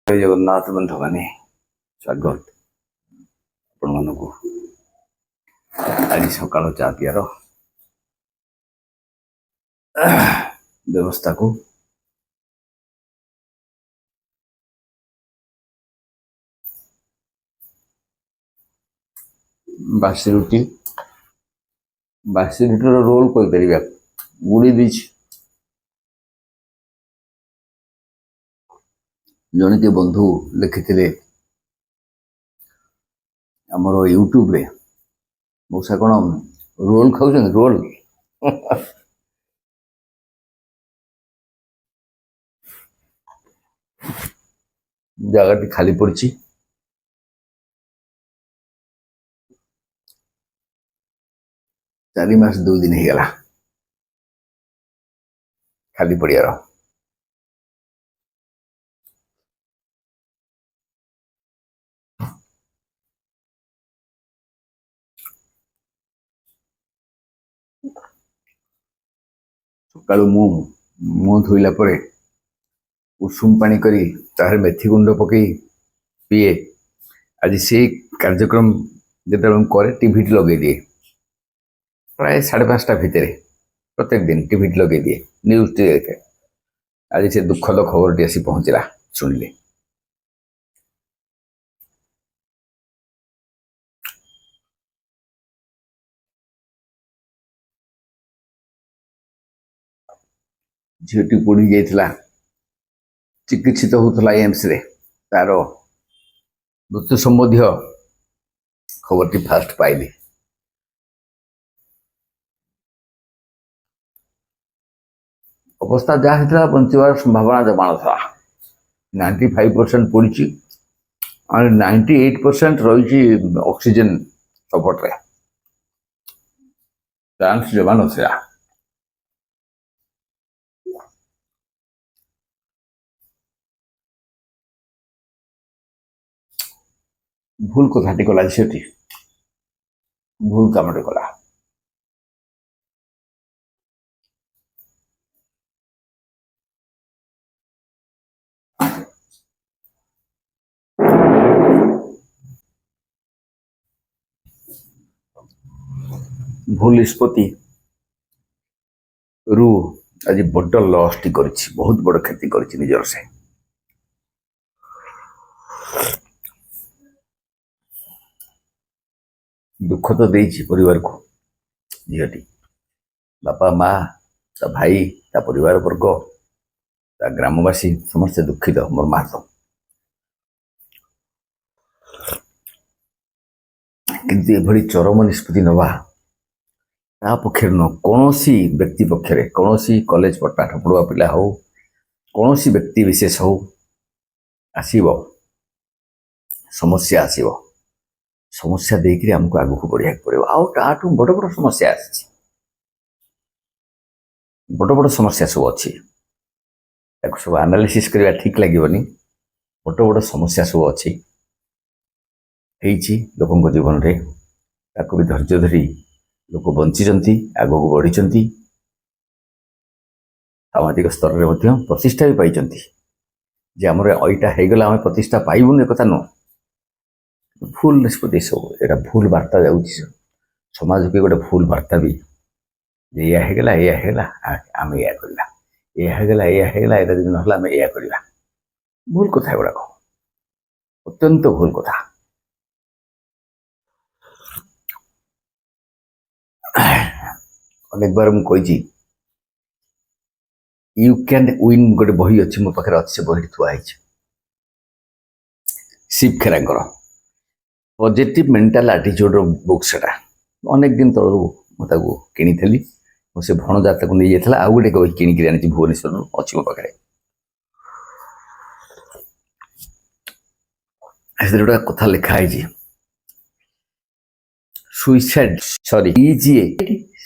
ଜୟ ଜଗନ୍ନାଥ ବନ୍ଧୁମାନେ, ସ୍ୱାଗତ ଆପଣମାନଙ୍କୁ। ଆଜି ସକାଳ ଚା ପିଆର ବ୍ୟବସ୍ଥାକୁ ବାସି ରୁଟିର ରୋଲ କହିପାରିବା, ଗୁଡ଼ି ଦେଇଛି। ଜଣେ କିଏ ବନ୍ଧୁ ଲେଖିଥିଲେ ଆମର ୟୁଟ୍ୟୁବରେ, ମଉସା କ'ଣ ରୋଲ ଖାଉଛନ୍ତି? ରୋଲ ଜାଗାଟି ଖାଲି ପଡ଼ିଛି। ଚାରି ମାସ 2 ଦିନ ହେଇଗଲା ଖାଲି ପଡ଼ିବାର। ସକାଳୁ ମୁହଁ ଧୋଇଲା ପରେ ଉଷୁମ ପାଣି କରି ତାହାର ମେଥି ଗୁଣ୍ଡ ପକାଇ ପିଏ। ଆଜି ସେଇ କାର୍ଯ୍ୟକ୍ରମ ଯେତେବେଳେ ମୁଁ କରେ ଟିଭିଟି ଲଗେଇଦିଏ, ପ୍ରାୟ 5:30 ଭିତରେ ପ୍ରତ୍ୟେକ ଦିନ ଟିଭିଟି ଲଗେଇଦିଏ, ନ୍ୟୁଜ୍ଟି ଦେଖେ। ଆଜି ସେ ଦୁଃଖଦ ଖବରଟି ଆସି ପହଞ୍ଚିଲା, ଶୁଣିଲେ। ଝିଅଟି ପୋଡ଼ି ଯାଇଥିଲା, ଚିକିତ୍ସିତ ହେଉଥିଲା ଏମ୍ସରେ। ତାର ମୃତ୍ୟୁ ସମ୍ବନ୍ଧୀୟ ଖବରଟି ଫାଷ୍ଟ ପାଇଲି। ଅବସ୍ଥା ଯାହା ହେଇଥିଲା ବଞ୍ଚିବାର ସମ୍ଭାବନା ଜମା ନଥିଲା। 95% ପଡ଼ିଛି ଆଉ 98% ରହିଛି ଅକ୍ସିଜେନ ସପୋର୍ଟରେ। ଚାନ୍ସ ଜମା ନଥିଲା। ଭୁଲ କଥାଟି କଲା ଝିଅଟି, ଭୁଲ କାମଟେ କଲା। ଭୁଲ ନିଷ୍ପତ୍ତି ରୁ ଆଜି ବଡ଼ ଲସ୍ଟି କରିଛି, ବହୁତ ବଡ଼ କ୍ଷତି କରିଛି ନିଜର। ସେ ଦୁଃଖ ତ ଦେଇଛି ପରିବାରକୁ। ଝିଅଟି, ବାପା ମା, ତା ଭାଇ, ତା ପରିବାର ବର୍ଗ, ତା ଗ୍ରାମବାସୀ ସମସ୍ତେ ଦୁଃଖିତ, ମର୍ମାହତ। କିନ୍ତୁ ଏଭଳି ଚରମ ନିଷ୍ପତ୍ତି ନେବା ତା ପକ୍ଷରେ ନୁହଁ, କୌଣସି ବ୍ୟକ୍ତି ପକ୍ଷରେ, କୌଣସି କଲେଜ ପାଠ ପଢ଼ୁଆ ପିଲା ହଉ, କୌଣସି ବ୍ୟକ୍ତି ବିଶେଷ ହଉ, ଆସିବ ସମସ୍ୟା, ଆସିବ ସମସ୍ୟା ଦେଇକରି ଆମକୁ ଆଗକୁ ବଢ଼ିବାକୁ ପଡ଼ିବ। ଆଉ ତାଠୁ ବଡ଼ ବଡ଼ ସମସ୍ୟା ଆସିଛି, ବଡ଼ ବଡ଼ ସମସ୍ୟା ସବୁ ଅଛି। ତାକୁ ସବୁ ଆନାଲିସିସ୍ କରିବା ଠିକ୍ ଲାଗିବନି। ବଡ଼ ବଡ଼ ସମସ୍ୟା ସବୁ ଅଛି, ହେଇଛି ଲୋକଙ୍କ ଜୀବନରେ। ତାକୁ ବି ଧୈର୍ଯ୍ୟ ଧରି ଲୋକ ବଞ୍ଚିଛନ୍ତି, ଆଗକୁ ବଢ଼ିଛନ୍ତି, ସାମାଜିକ ସ୍ତରରେ ମଧ୍ୟ ପ୍ରତିଷ୍ଠା ବି ପାଇଛନ୍ତି। ଯେ ଆମର ଏଇଟା ହେଇଗଲା ଆମେ ପ୍ରତିଷ୍ଠା ପାଇବୁନି, ଏକଥା ନୁହଁ। ଭୁଲ ନିଷ୍ପତ୍ତି ସବୁ, ଏଇଟା ଭୁଲ ବାର୍ତ୍ତା ଯାଉଛି ସମାଜକୁ, ଗୋଟେ ଭୁଲ ବାର୍ତ୍ତା ବି ଯେ ଏଇଆ ହେଇଗଲା, ଆମେ ଏଇଆ କରିବା, ଏଇଆ ହେଇଗଲା, ଏଇଟା ଯଦି ନହେଲା ଆମେ ଏଇଆ କରିବା। ଭୁଲ କଥା ଏଗୁଡ଼ାକ, ଅତ୍ୟନ୍ତ ଭୁଲ କଥା। ଅନେକବାର ମୁଁ କହିଛି, ୟୁ କ୍ୟାନ୍ ୱିନ୍ ଗୋଟେ ବହି ଅଛି, ମୋ ପାଖରେ ଅଛି, ସେ ବହିଟି ଥୁଆ ହେଇଛି। Shiva ଖେରାଙ୍କର positive mental ଆଟିଚ୍ୟୁଡର book. ସେଟା ଅନେକ ଦିନ ତଳରୁ ମୁଁ ତାକୁ କିଣିଥିଲି। ମୁଁ ସେ ଭଣଜା ତାକୁ ନେଇଯାଇଥିଲା, ଆଉ ଗୋଟେ ବହି କିଣିକିରି ଆଣିଛି ଭୁବନେଶ୍ୱରରୁ, ଅଛି ମୋ ପାଖରେ। ସେଥିରେ ଗୋଟେ କଥା ଲେଖା ହେଇଛି,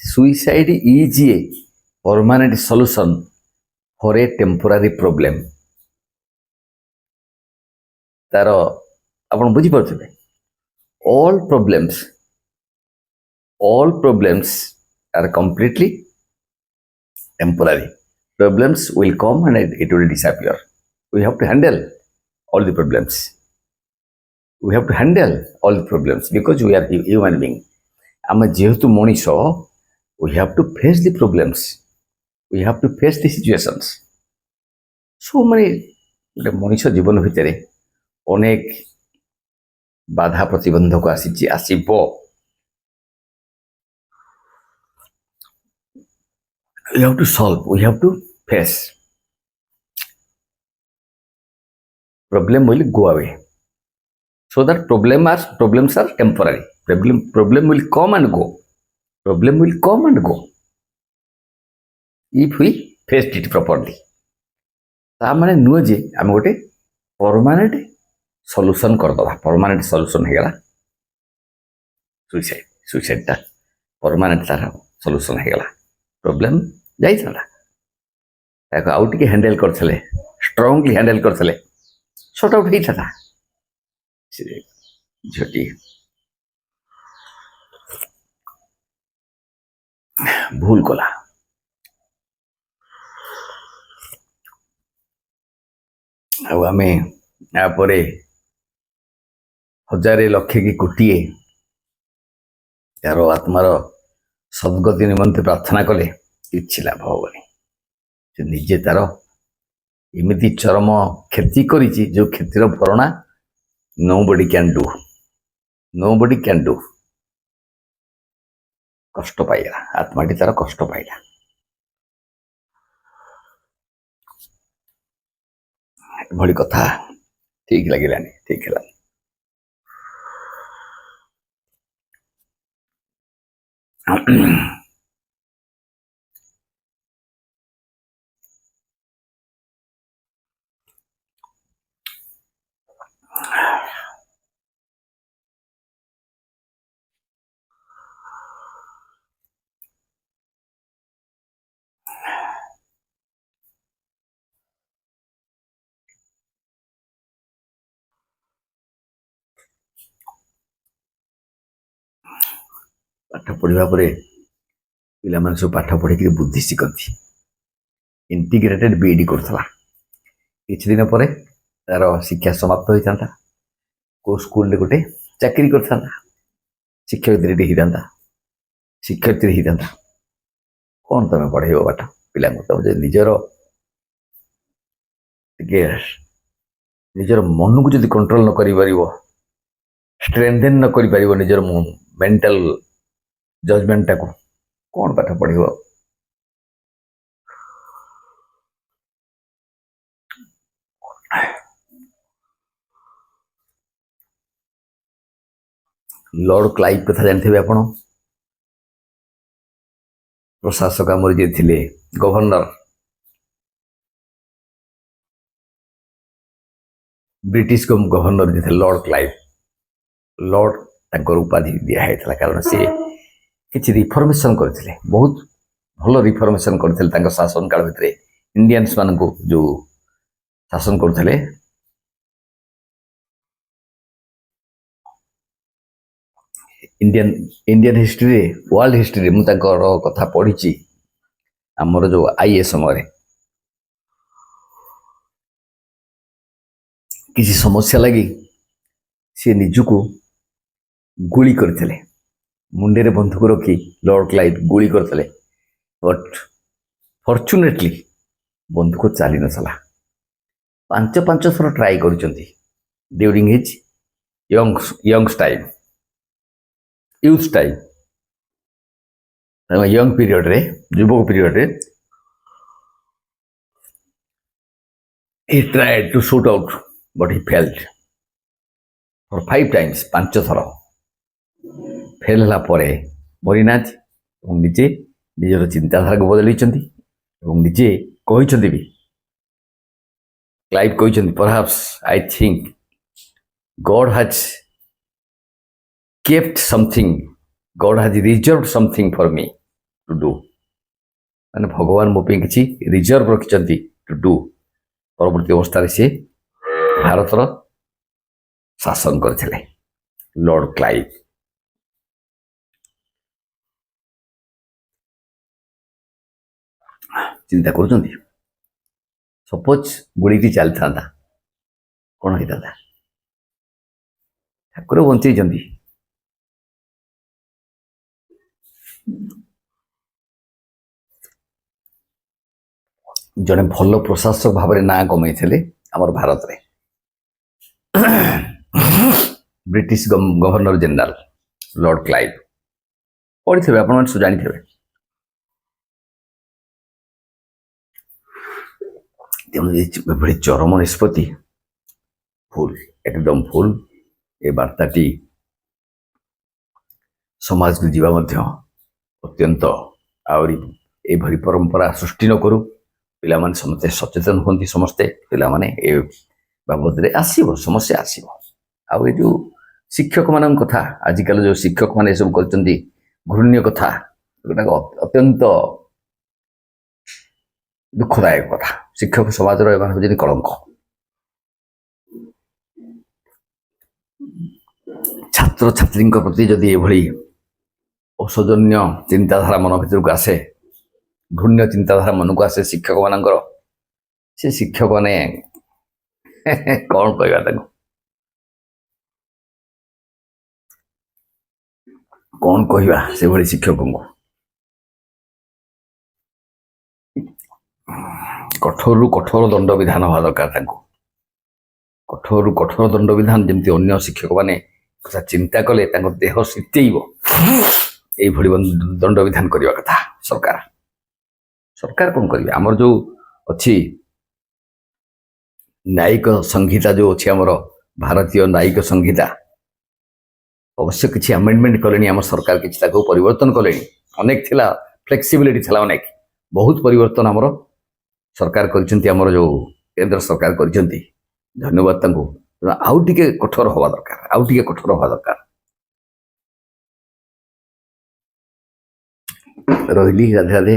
suicide is a permanent solution for A temporary problem. ତାର ଆପଣ ବୁଝିପାରୁଥିବେ, all problems are completely temporary. Problems will come and it will disappear. We have to handle all the problems. We have to handle all the problems because we are human being. ଆମେ ଯେହେତୁ ମଣିଷ, we have to face the problems. We have to face the situations. So ମାନେ ଗୋଟେ ମଣିଷ ଜୀବନ ଭିତରେ ଅନେକ ବାଧା ପ୍ରତିବନ୍ଧକ ଆସିବ. We have to solve, we have to face. Problem will go away. So that problems are temporary. Problem will come and go. Problem will come and go. If we faced it properly. ତା ମାନେ ନୁହେଁ ଯେ ଆମେ ଗୋଟେ permanent solution କରିଦେବା. Permanent solution ହେଇଗଲା ସୁଇସାଇଡ୍ଟା permanent ତାର solution ହେଇଗଲା. ପ୍ରୋବ୍ଲେମ୍ ଯାଇଥାନ୍ତା, ତାକୁ ଆଉ ଟିକେ ହ୍ୟାଣ୍ଡେଲ୍ କରିଥିଲେ, ଷ୍ଟ୍ରଙ୍ଗଲି ହ୍ୟାଣ୍ଡେଲ୍ କରିଥିଲେ, ସର୍ଟ ଆଉଟ୍ ହେଇଥାନ୍ତା. ଝିଅଟି ଭୁଲ କଲା. ଆଉ ଆମେ ଏହାପରେ ହଜାରେ ଲକ୍ଷେ କି କୋଟିଏ ତାର ଆତ୍ମାର ସଦ୍ଗତି ନିମନ୍ତେ ପ୍ରାର୍ଥନା କଲେ କିଛି ଲାଭ ହବନି. ସେ ନିଜେ ତାର ଏମିତି ଚରମ କ୍ଷତି କରିଛି, ଯେଉଁ କ୍ଷତିର ଭରଣା nobody can do. କଷ୍ଟ ପାଇଲା, ଆତ୍ମାଟି ତାର କଷ୍ଟ ପାଇଲା. ଏଭଳି କଥା ଠିକ ଲାଗିଲାନି, ଠିକ ହେଲାନି. ପାଠ ପଢ଼ିବା ପରେ ପିଲାମାନେ ସବୁ ପାଠ ପଢ଼ିକି ବୁଦ୍ଧି ଶିଖନ୍ତି. ଇଣ୍ଟିଗ୍ରେଟେଡ୍ ବିଇଡି କରୁଥିଲା. କିଛି ଦିନ ପରେ ତାର ଶିକ୍ଷା ସମାପ୍ତ ହୋଇଥାନ୍ତା. କେଉଁ ସ୍କୁଲରେ ଗୋଟେ ଚାକିରି କରିଥାନ୍ତା, ଶିକ୍ଷୟିତ୍ରୀ ହେଇଥାନ୍ତା. କ'ଣ ତମେ ପଢ଼େଇବ ପାଠ ପିଲାଙ୍କୁ? ତମେ ଯଦି ନିଜର ମନକୁ ଯଦି କଣ୍ଟ୍ରୋଲ ନ କରିପାରିବ, ଷ୍ଟ୍ରେନ୍ଥେନ୍ ନ କରିପାରିବ ନିଜର ମେଣ୍ଟାଲ ଜଜମେଣ୍ଟଟାକୁ, କ'ଣ ପାଠ ପଢ଼ିବ? ଲର୍ଡ କ୍ଲାଇଭ୍ କଥା ଜାଣିଥିବେ ଆପଣ. ପ୍ରଶାସକ ଆମର ଯିଏ ଥିଲେ, ଗଭର୍ଣ୍ଣର, ବ୍ରିଟିଶ ଗଭର୍ଣ୍ଣର ଯିଏ ଥିଲେ ଲର୍ଡ କ୍ଲାଇଭ୍. ଲର୍ଡ ତାଙ୍କର ଉପାଧି ଦିଆହେଇଥିଲା କାରଣ ସେ କିଛି ରିଫର୍ମେସନ୍ କରିଥିଲେ, ବହୁତ ଭଲ ରିଫର୍ମେସନ୍ କରିଥିଲେ ତାଙ୍କ ଶାସନ କାଳ ଭିତରେ. ଇଣ୍ଡିଆନ୍ସ ମାନଙ୍କୁ ଯେଉଁ ଶାସନ କରୁଥିଲେ, ଇଣ୍ଡିଆନ୍ ହିଷ୍ଟ୍ରିରେ, ୱାର୍ଲଡ ହିଷ୍ଟ୍ରିରେ ମୁଁ ତାଙ୍କର କଥା ପଢ଼ିଛି. ଆମର ଯେଉଁ IAS ସମୟରେ କିଛି ସମସ୍ୟା ଲାଗି ସେ ନିଜକୁ ଗୁଳି କରିଥିଲେ. ମୁଣ୍ଡରେ ବନ୍ଧୁକ ରଖି ଲର୍ଡ କ୍ଲାଇଭ୍ ଗୁଳି କରିଥିଲେ. ବଟ୍ ଫର୍ଚୁନେଟଲି ବନ୍ଧୁକ ଚାଲି ନଥିଲା. 5 ଥର ଟ୍ରାଏ କରିଛନ୍ତି during his young time, young ପିରିୟଡ଼ରେ, ଯୁବକ ପିରିୟଡ଼ରେ he tried to shoot out but he failed for 5 times. 5 ଥର ଫେଲ୍ ହେଲା ପରେ ମରିନାଥ ଏବଂ ନିଜେ ନିଜର ଚିନ୍ତାଧାରାକୁ ବଦଳେଇଛନ୍ତି ଏବଂ ନିଜେ କହିଛନ୍ତି ବି, କ୍ଲାଇଭ୍ କହିଛନ୍ତି, perhaps I think God has kept something, God has reserved something for me to do. ମାନେ ଭଗବାନ ମୋ ପାଇଁ କିଛି ରିଜର୍ଭ ରଖିଛନ୍ତି ଟୁ ଡୁ. ପରବର୍ତ୍ତୀ ଅବସ୍ଥାରେ ସେ ଭାରତର ଶାସନ କରିଥିଲେ ଲର୍ଡ କ୍ଲାଇଭ୍. ଚିନ୍ତା କରୁଛନ୍ତି, ସପୋଜ ଗୁଳିଟି ଚାଲିଥାନ୍ତା, କ'ଣ ହେଇଥାନ୍ତା? ଠାକୁର ବଞ୍ଚେଇଛନ୍ତି। ଜଣେ ଭଲ ପ୍ରଶାସକ ଭାବରେ ନାଁ କମେଇଥିଲେ ଆମର ଭାରତରେ। British governor general lord Clive, ପଢ଼ିଥିବେ ଆପଣମାନେ ସବୁ ଜାଣିଥିବେ। ତେଣୁ ଏଭଳି ଚରମ ନିଷ୍ପତ୍ତି ଭୁଲ, ଏକଦମ ଭୁଲ। ଏ ବାର୍ତ୍ତାଟି ସମାଜକୁ ଯିବା ମଧ୍ୟ ଅତ୍ୟନ୍ତ, ଆହୁରି ଏଭଳି ପରମ୍ପରା ସୃଷ୍ଟି ନ କରୁ। ପିଲାମାନେ ସମସ୍ତେ ସଚେତନ ହୁଅନ୍ତି, ସମସ୍ତେ ପିଲାମାନେ ଏ ବାବଦରେ ଆସିବ, ସମସ୍ୟା ଆସିବ। ଆଉ ଏ ଯେଉଁ ଶିକ୍ଷକମାନଙ୍କ କଥା, ଆଜିକାଲି ଯେଉଁ ଶିକ୍ଷକମାନେ ଏସବୁ କରୁଛନ୍ତି ଘୃଣ୍ୟ କଥା, ଏଗୁଡ଼ାକ ଅତ୍ୟନ୍ତ ଦୁଃଖଦାୟକ କଥା। ଶିକ୍ଷକ ସମାଜର ଏମାନେ ହେଉଛନ୍ତି କଳଙ୍କ। ଛାତ୍ରଛାତ୍ରୀଙ୍କ ପ୍ରତି ଯଦି ଏଭଳି ଅସୌଜନ୍ୟ ଚିନ୍ତାଧାରା ମନ ଭିତରକୁ ଆସେ, ଘୃଣ୍ୟ ଚିନ୍ତାଧାରା ମନକୁ ଆସେ ଶିକ୍ଷକମାନଙ୍କର, ସେ ଶିକ୍ଷକମାନେ କ'ଣ କହିବା ତାଙ୍କୁ, କ'ଣ କହିବା ସେଭଳି ଶିକ୍ଷକଙ୍କୁ? କଠୋରରୁ କଠୋର ଦଣ୍ଡ ବିଧାନ ହେବା ଦରକାର ତାଙ୍କୁ। କଠୋରରୁ କଠୋର ଦଣ୍ଡ ବିଧାନ, ଯେମିତି ଅନ୍ୟ ଶିକ୍ଷକମାନେ କଥା ଚିନ୍ତା କଲେ ତାଙ୍କ ଦେହ ଶୀତେଇବ, এইଭଳି ଦଣ୍ଡ ବିଧାନ କରିବା କଥା ସରକାର। ସରକାର କ'ଣ କରିବେ? ଆମର ଯେଉଁ ଅଛି ନ୍ୟାୟିକ ସଂହିତା, ଯେଉଁ ଅଛି ଆମର ଭାରତୀୟ ନ୍ୟାୟିକ ସଂହିତା, ଅବଶ୍ୟ କିଛି ଆମେଣ୍ଡମେଣ୍ଟ କଲେଣି ଆମ ସରକାର, କିଛି ତାକୁ ପରିବର୍ତ୍ତନ କଲେଣି। ଅନେକ ଥିଲା, ଫ୍ଲେକ୍ସିବିଲିଟି ଥିଲା ଅନେକ, ବହୁତ ପରିବର୍ତ୍ତନ ଆମର ସରକାର କରିଛନ୍ତି, ଆମର ଯେଉଁ କେନ୍ଦ୍ର ସରକାର କରିଛନ୍ତି। ଧନ୍ୟବାଦ ତାଙ୍କୁ। ଆଉ ଟିକେ କଠୋର ହେବା ଦରକାର, ଆଉ ଟିକେ କଠୋର ହେବା ଦରକାର। ରହିଲି, ରାଧେ ରାଧେ।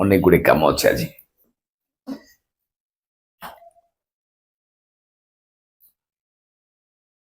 ଅନେକ ଗୁଡ଼ିଏ କାମ ଅଛି ଆଜି।